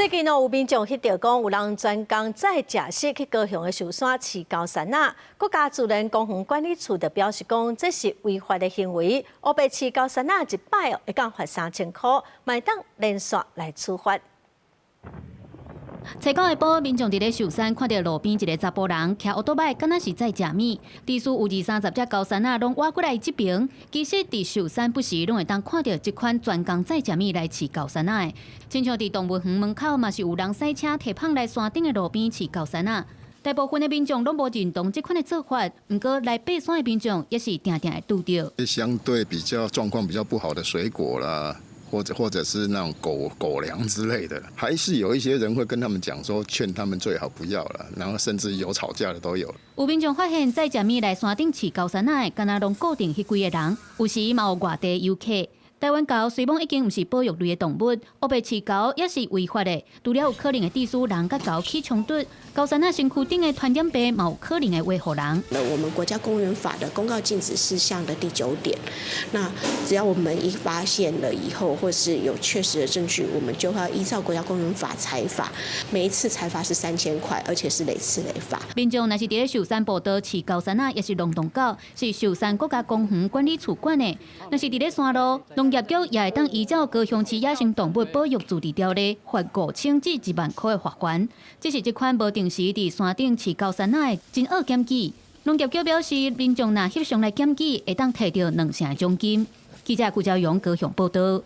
最近有民眾翕到講，有人專工載食屍去高雄的壽山飼高山仔，國家自然公園管理處就表示講，這是違法的行為，烏白飼高山仔一擺會當罰3000塊，賣當連續來處罰。初九下晡，民眾佇咧壽山看到路邊一個查甫人騎奧多擺，敢若是在食米。地處有20-30隻高山仔攏挖過來這邊，其實佇壽山不時攏會當看到這款專工載食米來飼高山仔的。親像佇動物園門口嘛是有人塞車提胖來山頂的路邊飼高山仔。大部分的民眾攏無認同這款的做法，不過來爬山的民眾也是定定會拄到。相對比較狀況比較不好的水果啦。或者是那種狗糧之類的，還是有一些人會跟他們講說，勸他們最好不要了，然後甚至有吵架的都有。有民眾發現載食米來山頂飼高山仔，敢若攏固定迄幾個人，有時嘛有外地遊客。台灣猴雖講已經不是保育類的動物，烏白飼猴也是違法的。除了有可能會致使人甲猴起衝突，高山仔身軀頂的傳染病嘛有可能會危害人。我們國家公園法的公告禁止事項的第9點，那只要我們一發現了以後，或是有確實的證據，我們就要依照國家公園法裁罰。每一次裁罰是3000塊，而且是累次累罰。民眾若是佇咧壽山步道飼高山仔，也是龍洞狗，是壽山國家公園管理處管的。若是佇咧山路，農業局也會當依照高雄市野生動物保育自治條例，罰5000至1萬塊的罰款。這是這款無定時佇山頂飼高山仔的真惡檢舉。農業局表示，民眾若翕相來檢舉，會當摕到2成的獎金。記者顧昭陽高雄報道。